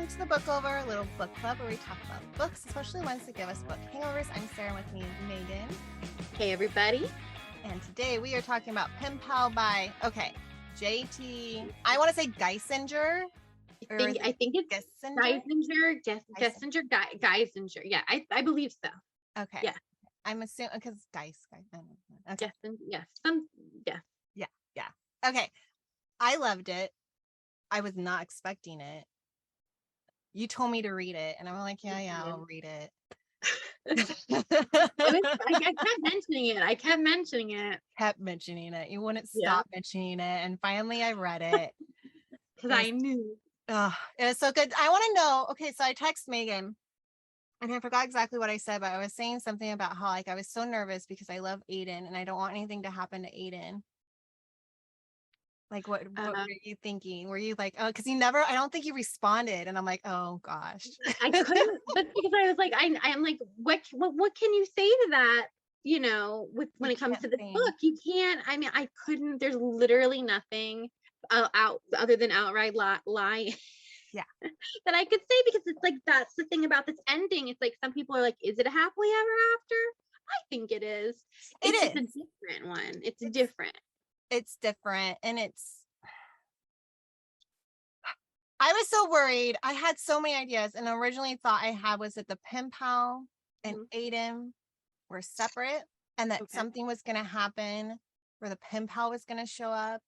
welcome to the Bookover, a little book club where we talk about books, especially ones that give us book hangovers. I'm Sarah, with me is Megan. Hey, everybody. And today we are talking about Pen Pal by, JT, I want to say Geissinger. I think it's Geissinger. Geissinger. Yeah, I believe so. Okay. Yeah. I'm assuming, because okay. Yeah. Okay. I loved it. I was not expecting it. You told me to read it, and I'm like, yeah, I'll read it. I kept mentioning it. You wouldn't stop mentioning it, and finally I read it because I knew. It was so good. I want to know. Okay, so I text Megan, and I forgot exactly what I said, but I was saying something about how I was so nervous because I love Aiden, and I don't want anything to happen to Aiden. Like, what were you thinking? Were you like, oh, because I don't think you responded. And I'm like, oh gosh. I couldn't, but because I was like, I'm like, what can you say to that? You know, when it comes to the book, you can't, I couldn't, there's literally nothing out other than outright lie. Yeah. that I could say, because it's like, that's the thing about this ending. It's like, some people are like, is it a happily ever after? I think it is. It's a different one. It's different. It's different, and I was so worried. I had so many ideas, and originally thought I had was that the Pen Pal and Aiden were separate, and that something was going to happen where the Pen Pal was going to show up,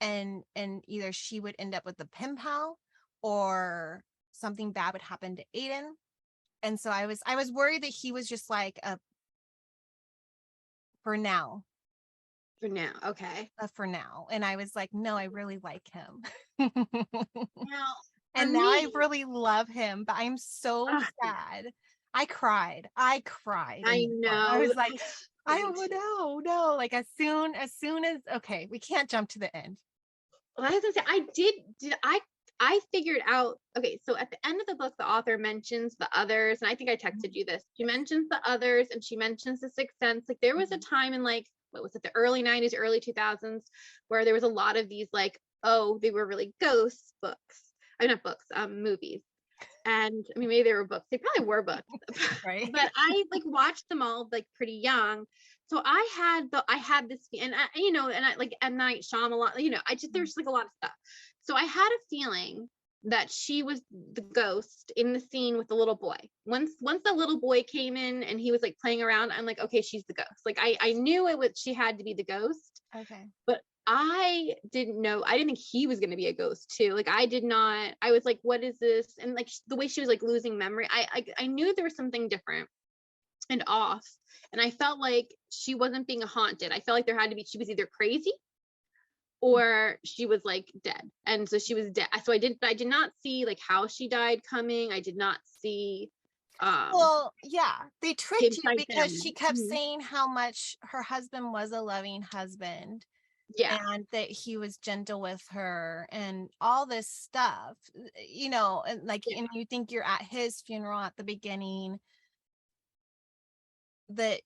and either she would end up with the Pen Pal or something bad would happen to Aiden. And so I was worried that he was just like for now. Okay. For now. And I was like, no, I really like him. Now I really love him, but I'm so sad. I cried. I know. I was like, no. Like as soon as okay, we can't jump to the end. Well, I was gonna say, I figured out, okay, so at the end of the book, the author mentions the others, and I think I texted you this. She mentions the others, and she mentions the Sixth Sense. Like, there was a time in, like, what was it, the early 90s, early 2000s, where there was a lot of these, like, oh, they were really ghost books. Not books, movies. And I mean, maybe they were books. They probably were books. Right. But I like watched them all like pretty young. So I had this, and I like M. Night Shyamalan, there's like a lot of stuff. So I had a feeling that she was the ghost in the scene with the little boy. Once the little boy came in and he was like playing around, I'm like, okay, she's the ghost. Like I knew she had to be the ghost. Okay. But I didn't think he was going to be a ghost too. Like I was like, what is this? And like the way she was like losing memory, I knew there was something different and off. And I felt like she wasn't being haunted. I felt like she was either crazy or she was like dead. And so she was dead. So I did not see like how she died coming. I did not see. Well, yeah, they tricked you because she kept saying how much her husband was a loving husband. Yeah. And that he was gentle with her and all this stuff, and like, and you think you're at his funeral at the beginning, and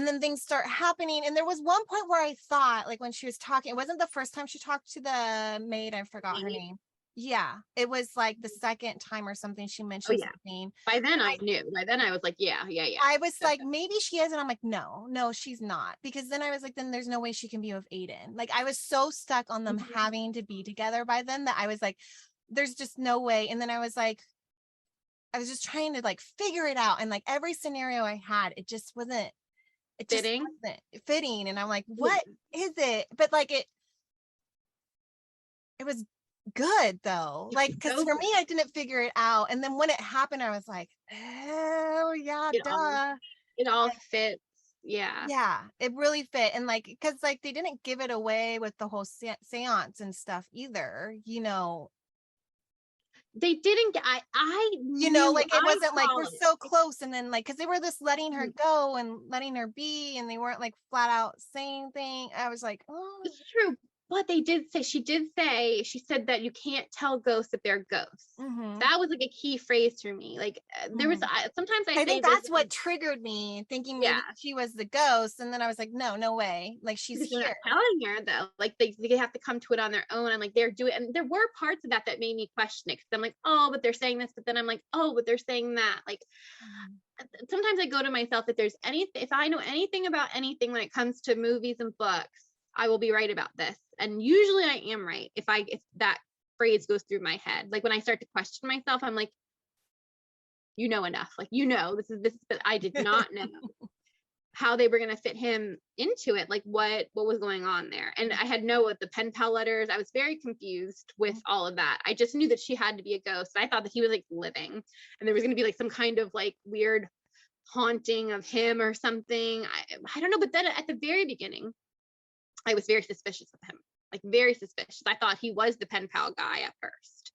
then things start happening. And there was one point where I thought, like, when she was talking, it wasn't the first time she talked to the maid. I forgot her name. Yeah, it was like the second time or something she mentioned something. By then I knew. By then I was like, yeah. I was like, maybe she is. And I'm like, no, she's not. Because then I was like, then there's no way she can be with Aiden. Like, I was so stuck on them having to be together by then that I was like, there's just no way. And then I was just trying to like figure it out. And like every scenario I had, it just wasn't fitting. And I'm like, what is it? But like it was good though, like, because for me, I didn't figure it out. And then when it happened, I was like, oh yeah, it all fits. Yeah, it really fit. And like, because like they didn't give it away with the whole seance and stuff either, they didn't. I knew, like it wasn't like we're so close, and then like, because they were just letting her go and letting her be, and they weren't like flat out saying things. I was like, oh, it's true. But she said that you can't tell ghosts that they're ghosts. Mm-hmm. That was like a key phrase for me. Like there was, sometimes I I think think there's, that's what triggered me, thinking yeah, maybe she was the ghost. And then I was like, no way. Like, she's because you're here. not telling her though. Like they have to come to it on their own, and like they're doing, and there were parts of that that made me question it, because I'm like, oh, but they're saying this, but then I'm like, oh, but they're saying that. Like sometimes I go to myself, if there's anything, if I know anything about anything when it comes to movies and books, I will be right about this. And usually I am right if that phrase goes through my head. Like when I start to question myself, I'm like, you know enough. Like, this is, but I did not know how they were going to fit him into it. Like what was going on there. And I had with the pen pal letters. I was very confused with all of that. I just knew that she had to be a ghost. I thought that he was like living, and there was going to be like some kind of like weird haunting of him or something. I don't know. But then at the very beginning, I was very suspicious of him. Like very suspicious. I thought he was the pen pal guy at first.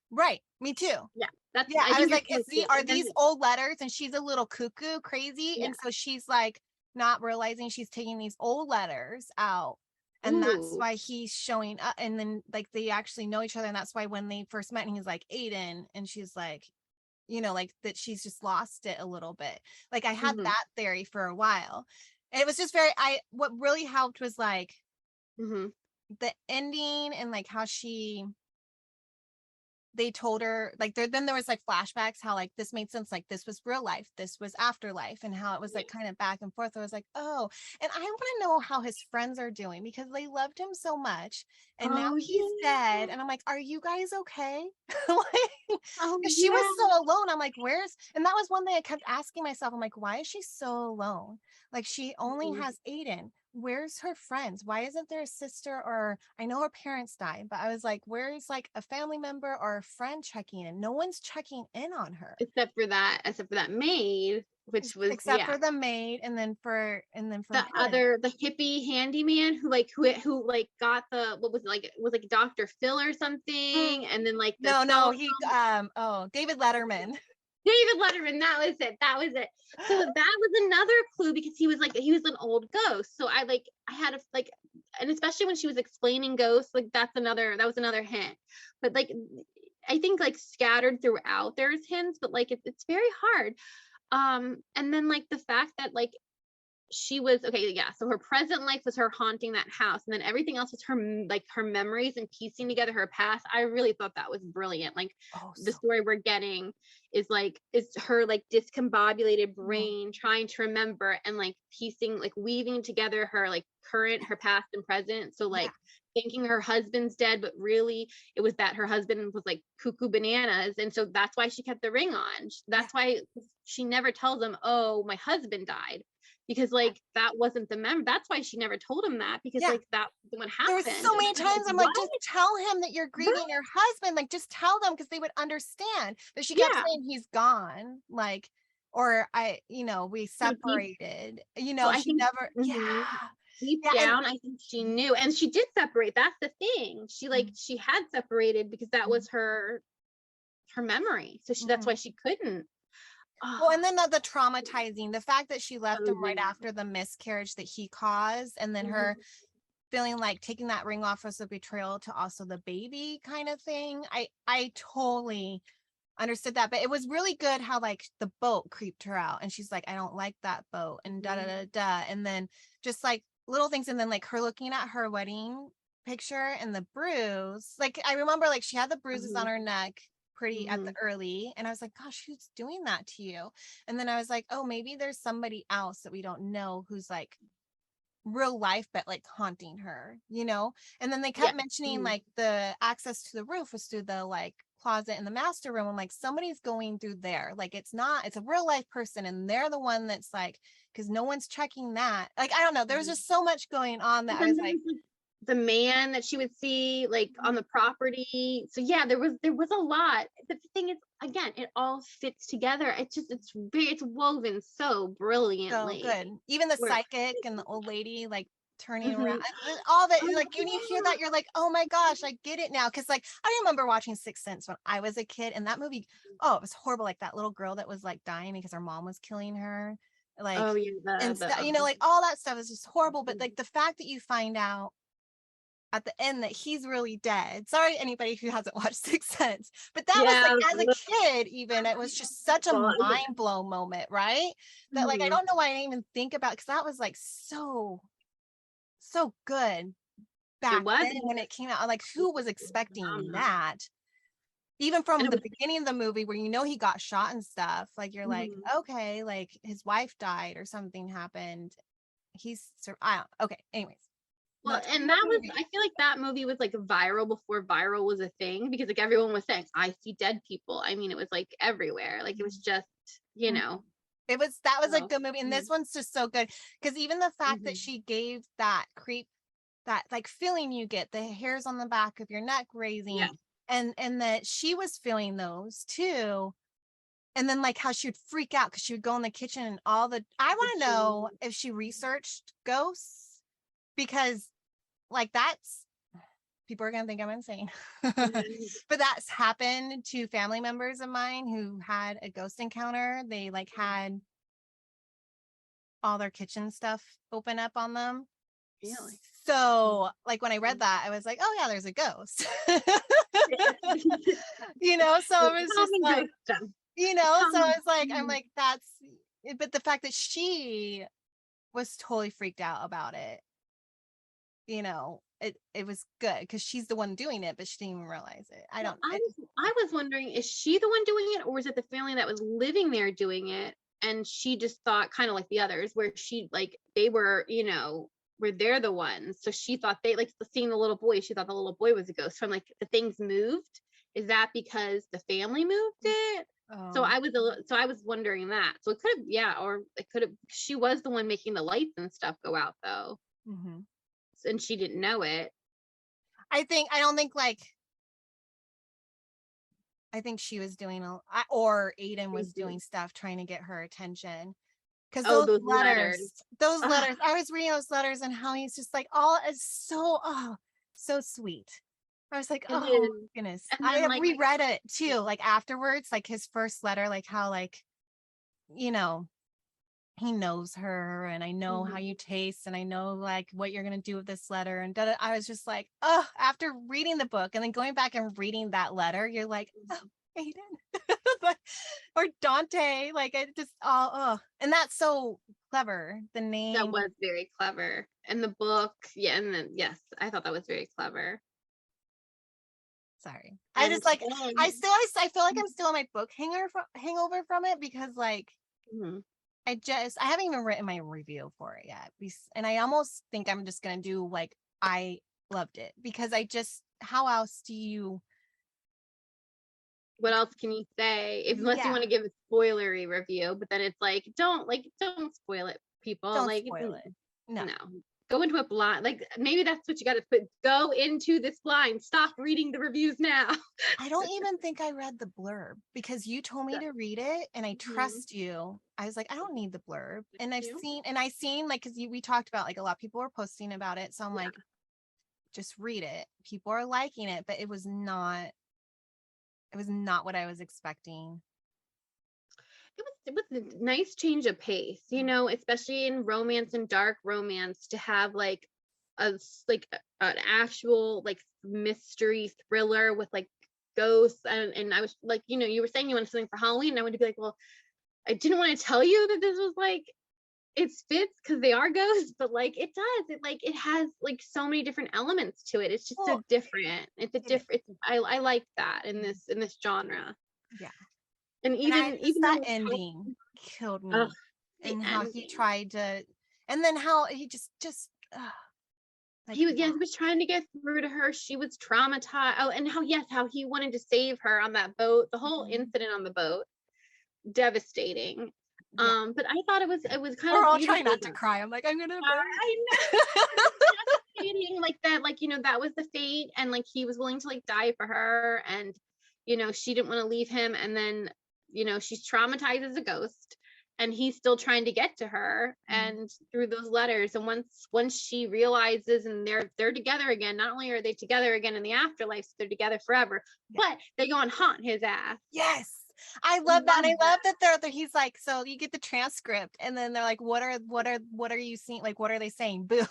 Right. Me too. Yeah. I was like, are And then, these old letters? And she's a little cuckoo crazy. yeah. And so she's like not realizing she's taking these old letters out. And that's Ooh. why he's showing up. And then like they actually know each other. And that's why when they first met, and he's like, Aiden. And she's like, like that she's just lost it a little bit. Like I had that theory for a while. And it was just what really helped was like the ending, and like how they told her, like then there was like flashbacks how like this made sense, like this was real life, this was afterlife, and how it was like kind of back and forth. I was like, oh, and I want to know how his friends are doing, because they loved him so much, and now he's dead, and I'm like, are you guys okay? Like, she was so alone. I'm like, and that was one thing I kept asking myself. I'm like, why is she so alone? Like, she only has Aiden. Where's her friends? Why isn't there a sister? Or I know her parents died, but I was like, where's like a family member or a friend checking in? No one's checking in on her except for that maid, which was, except for the maid, and then for the hippie handyman who like got the, what was it, like, it was like Dr. Phil or something, and then like the he David Letterman. David Letterman, that was it. So that was another clue, because he was an old ghost. So I had and especially when she was explaining ghosts, like that was another hint. But like I think like scattered throughout there's hints, but like it's very hard. And then like the fact that like she was so her present life was her haunting that house, and then everything else was her memories and piecing together her past. I really thought that was brilliant. Like the story we're getting is her like discombobulated brain trying to remember, and like piecing, like weaving together her like her past and present. So like thinking her husband's dead, but really it was that her husband was like cuckoo bananas, and so that's why she kept the ring on. That's why she never tells him, oh, my husband died, because like that wasn't the memory. That's why she never told him that, because like that wasn't what happened. There was so many times I'm like, just tell him that you're grieving your husband. Like, just tell them, because they would understand. But she kept saying he's gone, like, or we separated. She never. Deep down, I think she knew, and she did separate. That's the thing. She had separated, because that was her memory. So that's why she couldn't. Well, and then the traumatizing, the fact that she left him right after the miscarriage that he caused, and then her feeling like taking that ring off was a betrayal to also the baby kind of thing. I totally understood that, but it was really good how like the boat creeped her out, and she's like, I don't like that boat, and da da da da, and then just like little things, and then like her looking at her wedding picture and the bruise. Like I remember like she had the bruises on her neck pretty at the early, and I was like, gosh, who's doing that to you? And then I was like, oh, maybe there's somebody else that we don't know who's like real life but like haunting her, and then they kept mentioning like the access to the roof was through the like closet in the master room. I'm like, somebody's going through there, like it's a real life person, and they're the one that's like, because no one's checking that. Like I don't know, there's just so much going on that I was like, the man that she would see like on the property. So yeah, there was a lot. But the thing is, again, it all fits together. It's woven so brilliantly. So good. Even the psychic and the old lady like turning around, all that, like when you hear that, you're like, oh my gosh, I get it now. Because like I remember watching Sixth Sense when I was a kid, and that movie, oh, it was horrible. Like that little girl that was like dying because her mom was killing her, like like all that stuff is just horrible. But like the fact that you find out at the end that he's really dead. Sorry, anybody who hasn't watched Sixth Sense, but that was Yeah, like, as a kid, even it was just such a well, yeah. mind blow moment, right? That like I don't know why I didn't even think about, because that was like so good It back was. then when it came out. Like, who was expecting Phenomenal. that? Even And from it the was, beginning of the movie where he got shot and stuff, like you're like, okay, like his wife died or something happened. I don't, okay, anyways. well, Not talking and about that the was, movie. I feel like that movie was like viral before viral was a thing, because like everyone was saying, I see dead people. I mean, it was like everywhere. Like it was just, you know. That was a So, good movie, and this one's just so good because even the fact that she gave that creep, that like feeling you get, the hairs on the back of your neck raising, yeah. and that she was feeling those too. And then like how she would freak out because she would go in the kitchen and I want to know if she researched ghosts, because like that's, people are gonna think I'm insane. But that's happened to family members of mine who had a ghost encounter. They like had all their kitchen stuff open up on them. Really? So like when I read that, I was like, oh yeah, there's a ghost. So it was just like, so I was like, I'm like, that's, but the fact that she was totally freaked out about it, it was good because she's the one doing it, but she didn't even realize it. I was wondering, is she the one doing it, or was it the family that was living there doing it? And she just thought, kind of like the others, where she like they were, where they're the ones. So she thought they like seeing the little boy. She thought the little boy was a ghost. So I'm like, the things moved. Is that because the family moved it? So I was wondering that. So it could have, yeah, or it could have. She was the one making the lights and stuff go out though, and she didn't know it. I think she was doing or Aiden was doing stuff trying to get her attention. Because Oh, those those letters, letters. I was reading those letters and how he's just like, is so sweet. I was like, And oh then, goodness. and I then have like, reread it too, like afterwards, like his first letter, like how like, he knows her and I know how you taste and I know like what you're going to do with this letter. And I was just like, oh, after reading the book and then going back and reading that letter, you're like, oh, Aiden. Or Dante, like it just and that's so clever. The name that was very clever. And the book, yeah, and then yes, I thought that was very clever. Sorry. I And just like I feel like I'm still on my book hangover from it because like I haven't even written my review for it yet. And I almost think I'm just gonna do like I loved it because how else do you, what else can you say unless you want to give a spoilery review? But then it's like, don't spoil it, people. Don't like spoil it. No. Go into it blind. Like maybe that's what you got to put. Go into this blind. Stop reading the reviews now. I don't even think I read the blurb because you told me to read it and I trust you. I was like, I don't need the blurb. And I seen like, because we talked about like a lot of people were posting about it. So I'm like, just read it. People are liking it, but it was not what I was expecting. It was a nice change of pace, especially in romance and dark romance, to have like an actual like mystery thriller with like ghosts. And I was like, you were saying you wanted something for Halloween, and I would be like, well, I didn't want to tell you that this was like it fits because they are ghosts, but like it does, it has like so many different elements to it. It's just so different. It's a different. I like that in this genre. Yeah. And even that ending killed me. And how he tried to, and then how he just like, he was trying to get through to her. She was traumatized. Oh, and how he wanted to save her on that boat. The whole incident on the boat, devastating. But I thought it was kind we're of all trying not to cry. I'm like, I'm gonna I know. Devastating, like that, like that was the fate, and like he was willing to like die for her, and she didn't want to leave him, and then she's traumatized as a ghost, and he's still trying to get to her, and through those letters, and once she realizes, and they're together again. Not only are they together again in the afterlife, so they're together forever, but they go and haunt his ass. Yes, I love that. And I love that he's like, so you get the transcript and then they're like, what are you seeing? Like, what are they saying? Boo.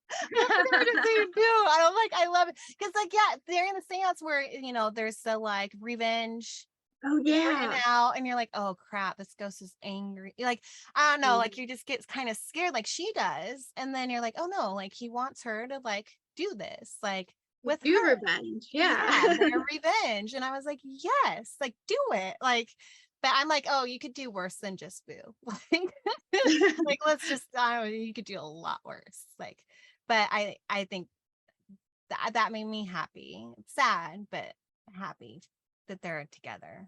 That's what they were just saying too. And I'm like, I love it. Because like, yeah, they're in the seance where, there's the like revenge Oh written yeah. out, and you're like, oh crap, this ghost is angry. Like, I don't know, Mhm. like you just get kind of scared like she does. And then you're like, oh no, like he wants her to like do this, like with Do her. revenge. Yeah, Yeah. their revenge. And I was like, yes, like do it. Like, but I'm like, oh, you could do worse than just boo. Like let's just I don't know, you could do a lot worse. Like, but I think that made me happy. It's sad, but happy that they're together.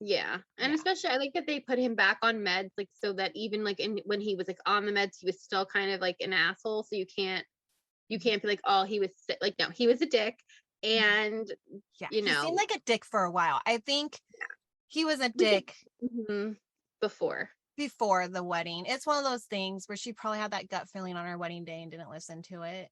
Yeah. And Yeah. especially I like that they put him back on meds, like so that even like when he was like on the meds, he was still kind of like an asshole. So you can't be like, oh, he was like, no, he was a dick. And Yeah. you He seemed know, like a dick for a while. I think he was a we could dick before. before the wedding. It's one of those things where she probably had that gut feeling on her wedding day and didn't listen to it,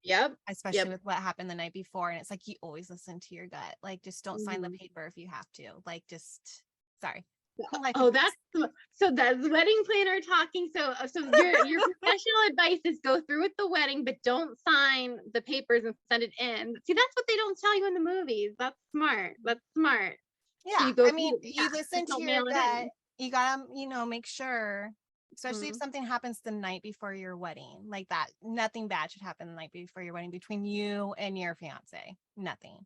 Yep. especially Yep. with what happened the night before. And it's like, you always listen to your gut. Like, just don't sign the Mhm. paper if you have to. Like, just sorry. Life Oh, advice. that's so that's wedding planner talking. So your professional advice is go through with the wedding, but don't sign the papers and send it in. See, that's what they don't tell you in the movies. That's smart. That's smart. So Yeah. you go I through, mean, yeah, you listen just to don't your mail it gut. in. You gotta, make sure, especially if Mhm. something happens the night before your wedding, like that, nothing bad should happen the night before your wedding between you and your fiance. Nothing.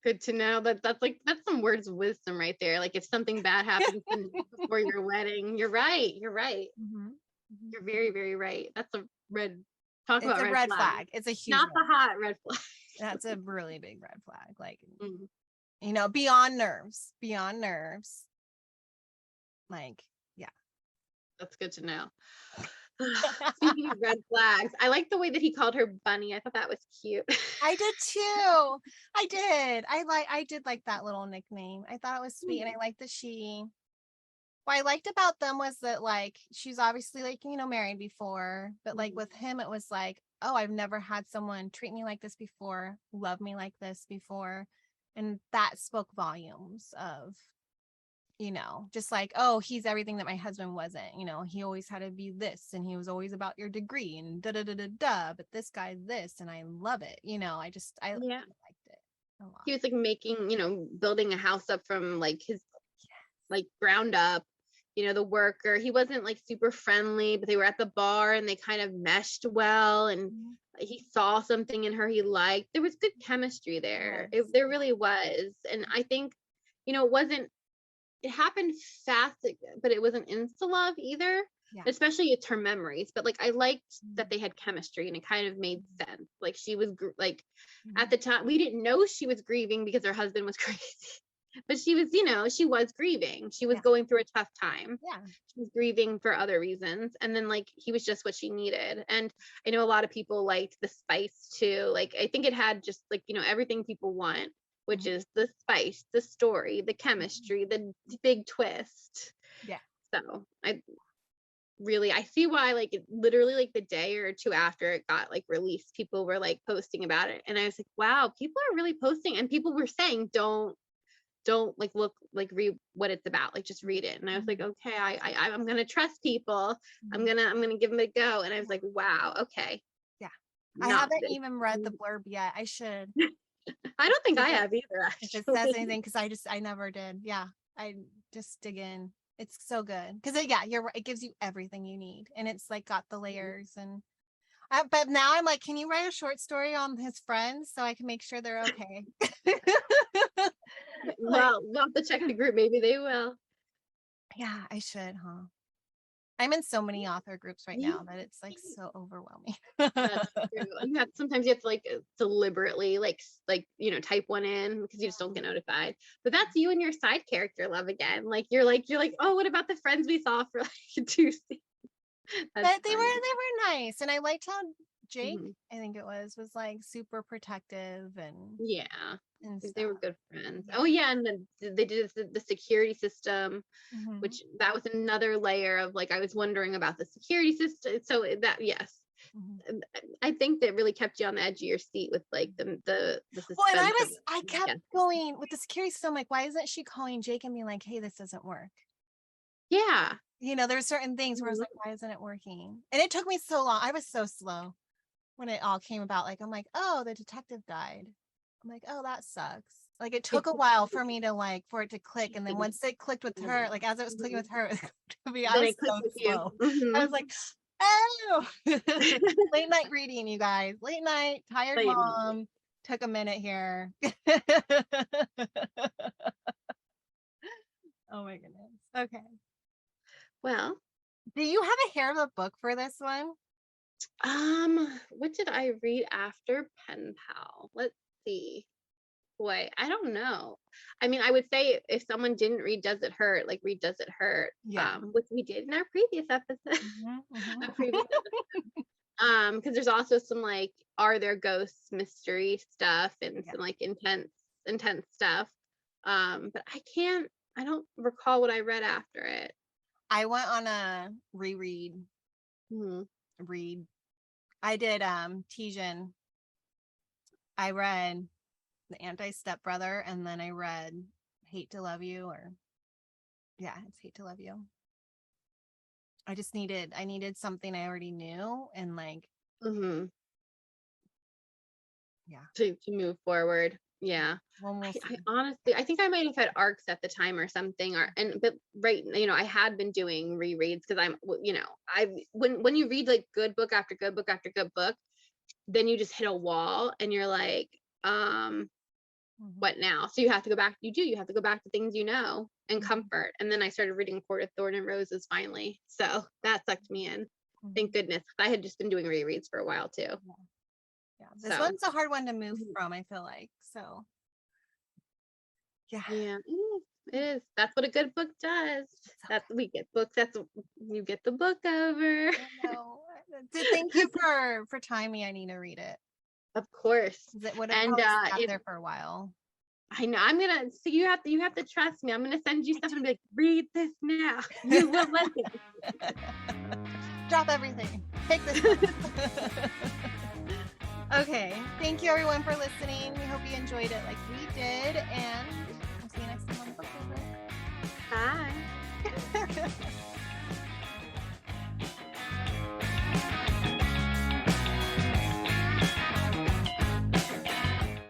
Good to know that that's some words of wisdom right there. Like if something bad happens before your wedding, you're right. You're right. Mhm. Mhm. You're very, very right. That's a red talk It's about a red red flag. flag. It's a huge Not red the flag. hot red flag. That's a really big red flag. Like, Mhm. beyond nerves, beyond nerves. Like, yeah. That's good to know. Speaking of red flags, I like the way that he called her Bunny. I thought that was cute. I did too. I did. I did like that little nickname. I thought it was sweet. And I liked that what I liked about them was that like she's obviously like, married before, but like with him, it was like, oh, I've never had someone treat me like this before, love me like this before. And that spoke volumes of, just like, oh, he's everything that my husband wasn't. He always had to be this and he was always about your degree and da da da da da. But this guy, this, and I love it. I Yeah. liked it a lot. He was like making, building a house up from like his like ground up, the worker. He wasn't like super friendly, but they were at the bar and they kind of meshed well, and Mhm. he saw something in her he liked. There was good chemistry there. Yes. There really was. And I think, it happened fast, but it wasn't insta love either. Yeah. Especially it's her memories, but like I liked that Mhm. they had chemistry and it kind of made sense. Like she was like at Mhm. the time we didn't know she was grieving because her husband was crazy, but she was, she was grieving. She was Yeah. going through a tough time. Yeah. She was grieving for other reasons, and then like he was just what she needed. And I know a lot of people liked the spice too. Like I think it had just like everything people want, which Mhm. is the spice, the story, the Mhm. chemistry, the big twist. Yeah. So I see why like literally like the day or two after it got like released, people were like posting about it. And I was like, wow, people are really posting, and people were saying don't like look like read what it's about, like just read it. And I was like, Mhm. okay, I'm gonna trust people. I'm Mhm. gonna give them a go. And I was like, wow, okay. Yeah. I Not haven't even read the blurb yet. I should. I don't think I If it have either, if it says actually. anything, because I never did. Yeah. I just dig in. It's so good. Because yeah, you're right. It gives you everything you need. And it's like got the layers and but now I'm like, can you write a short story on his friends so I can make sure they're okay? Like, Well, we'll have to check the group. Maybe they will. yeah, I should, huh? I'm in so many author groups right You now that it's like so overwhelming. That's true. Sometimes you have to like deliberately like type one in because you just don't get notified. But that's you and your side character love again. Like, oh, what about the friends we saw for like Tuesday? That's But they funny. were nice. And I liked how Jake, Mhm. I think it was like super protective Yeah, and they were stuff. good friends. Yeah. Oh yeah, and then they did the security system, Mhm. which that was another layer of like I was wondering about the security system. So that yes. Mhm. I think that really kept you on the edge of your seat with like the Well, and suspense of I kept yeah. going with the security system. Like, why isn't she calling Jake and being like, hey, this doesn't work? Yeah. you know, there's certain things where I was like, why isn't it working? And it took me so long. I was so slow when it all came about. Like, I'm like, oh, the detective died. I'm like, oh, that sucks. Like, it took a while for me to like, for it to click. And then once it clicked with her, like as it was clicking with her, to me, I Then was it clicked so with you. slow. Mhm. I was like, oh, late night reading, you guys. Late night, tired Late night. mom. Took a minute here. Oh my goodness. Okay. Well, Do you have a hair of a book for this one? what did I read after Pen Pal? Let's see. Boy, I don't know. I mean, I would say if someone didn't read Does It Hurt, like read Does It Hurt, Yeah. which we did in our previous episode. A previous episode. Because there's also some like, are there ghosts mystery stuff and some like intense stuff. But I don't recall what I read after it. I went on a reread. Read. I did Tijin. I read The Anti-Stepbrother, and then I read Hate to Love You, or yeah, it's Hate to Love You. I needed something I already knew, and like yeah, to move forward. Yeah. we'll I honestly, I think I might have had arcs at the time or something, but right, you know, I had been doing rereads because I'm, you know, when you read like good book after good book after good book, then you just hit a wall and you're like, what now? So you have to go back. You have to go back to things you know and comfort. And then I started reading Court of Thorn and Roses finally, so that sucked me in. Thank goodness. I had just been doing rereads for a while too. Yeah, this one's a hard one to move from, I feel like. So yeah, it is. That's what a good book does. That's we get books. You get the book over. No, thank you for telling me I need to read it. Of course. It would have probably sat there for a while. I know. I'm gonna. So you have to trust me. I'm gonna send you stuff and be like, read this now. You will like it. Drop everything. Take this one. Okay. Thank you everyone for listening. We hope you enjoyed it like we did, and we'll see you next time on the Bookover. Bye.